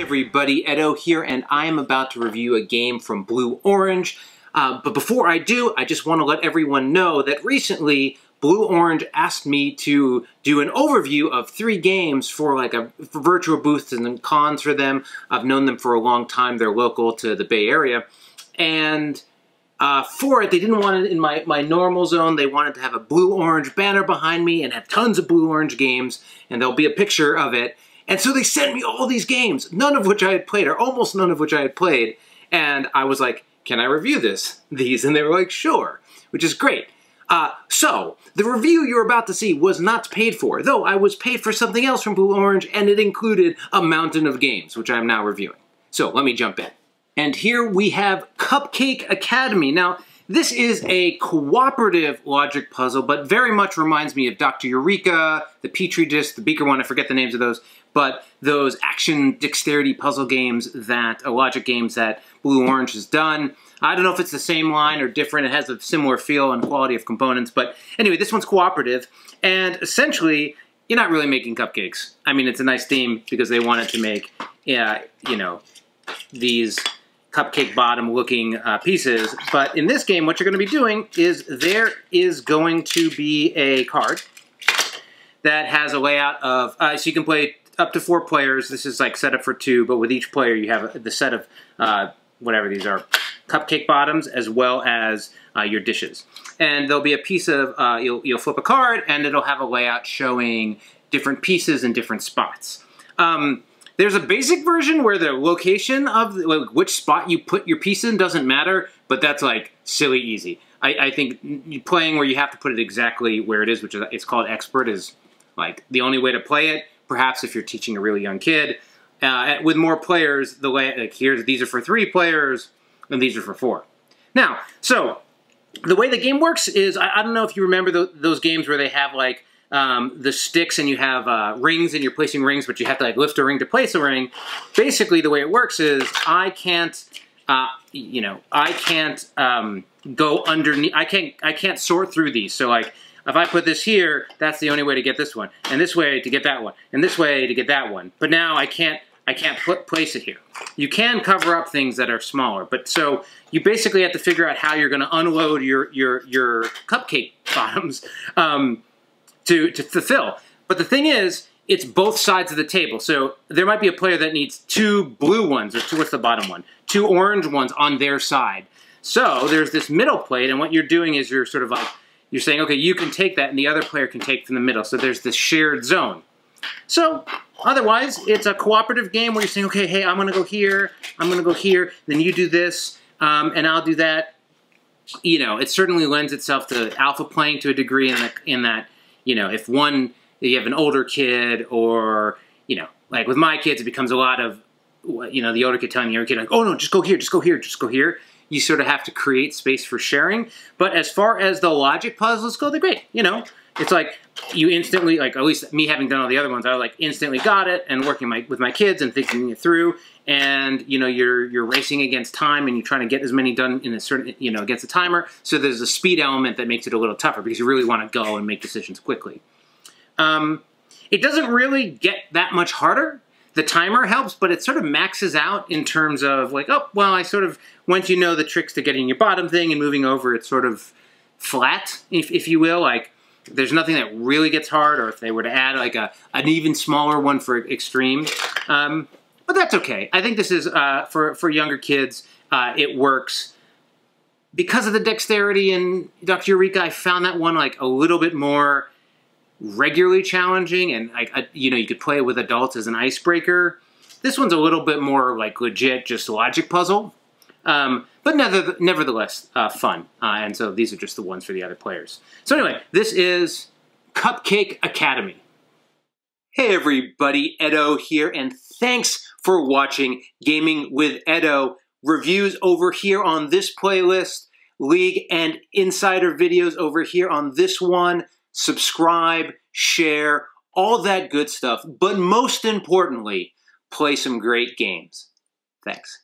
everybody, Edo here, and I am about to review a game from Blue Orange. But before I do, I just want to let everyone know that recently Blue Orange asked me to do an overview of 3 games for virtual booths and cons for them. I've known them for a long time. They're local to the Bay Area. And for it, they didn't want it in my normal zone. They wanted to have a Blue Orange banner behind me and have tons of Blue Orange games, and there'll be a picture of it. And so they sent me all these games, none of which I had played, or almost none of which I had played. And I was like, can I review these? And they were like, sure, which is great. So, the review you're about to see was not paid for, though I was paid for something else from Blue Orange, and it included a mountain of games, which I'm now reviewing. So, let me jump in. And here we have Cupcake Academy. Now, this is a cooperative logic puzzle, but very much reminds me of Dr. Eureka, the Petri Dish, the Beaker one, I forget the names of those, but those action dexterity puzzle games logic games that Blue Orange has done. I don't know if it's the same line or different. It has a similar feel and quality of components, but anyway, this one's cooperative, and essentially, you're not really making cupcakes. I mean, it's a nice theme because they wanted to make, these cupcake bottom looking pieces, but in this game what you're going to be doing is there is going to be a card that has a layout of, so you can play up to 4 players. This is like set up for 2, but with each player you have the set of whatever these are, cupcake bottoms as well as your dishes. And there'll be a piece of, you'll flip a card and it'll have a layout showing different pieces in different spots. There's a basic version where the location of which spot you put your piece in doesn't matter, but that's like silly easy. I think playing where you have to put it exactly where it is, which is it's called expert, is like the only way to play it. Perhaps if you're teaching a really young kid. With more players, the way these are for 3 players and these are for 4. Now, so the way the game works is I don't know if you remember those games where they have like the sticks and you have rings and you're placing rings, but you have to like lift a ring to place a ring. Basically, the way it works is I can't go underneath. I can't sort through these. So like if I put this here, that's the only way to get this one, and this way to get that one, and this way to get that one. But now I can't place it here. You can cover up things that are smaller, but so you basically have to figure out how you're going to unload your cupcake bottoms. To fulfill. But the thing is, it's both sides of the table. So there might be a player that needs 2 blue ones, or what's the bottom one? 2 orange ones on their side. So there's this middle plate, and what you're doing is you're sort of like, you're saying, okay, you can take that, and the other player can take from the middle. So there's this shared zone. So otherwise, it's a cooperative game where you're saying, okay, hey, I'm going to go here, I'm going to go here, then you do this, and I'll do that. You know, it certainly lends itself to alpha playing to a degree in that if you have an older kid, or, like with my kids, it becomes a lot of, the older kid telling the younger kid, like, oh no, just go here, just go here, just go here. You sort of have to create space for sharing. But as far as the logic puzzles go, they're great. It's like you instantly, like at least me having done all the other ones, I like instantly got it and working with my kids and thinking it through. And you're racing against time and you're trying to get as many done in a certain against a timer. So there's a speed element that makes it a little tougher because you really want to go and make decisions quickly. It doesn't really get that much harder. The timer helps, but it sort of maxes out in terms of like, oh well, I sort of once you know the tricks to getting your bottom thing and moving over, it's sort of flat, if you will. Like there's nothing that really gets hard, or if they were to add like an even smaller one for extreme. But that's okay. I think this is, for younger kids, it works. Because of the dexterity in Dr. Eureka, I found that one like a little bit more regularly challenging, and you could play it with adults as an icebreaker. This one's a little bit more like legit, just logic puzzle. But nevertheless, fun. And so these are just the ones for the other players. So anyway, this is Cupcake Academy. Hey everybody, Edo here, and thanks for watching Gaming with Edo. Reviews over here on this playlist, League and Insider videos over here on this one. Subscribe, share, all that good stuff. But most importantly, play some great games. Thanks.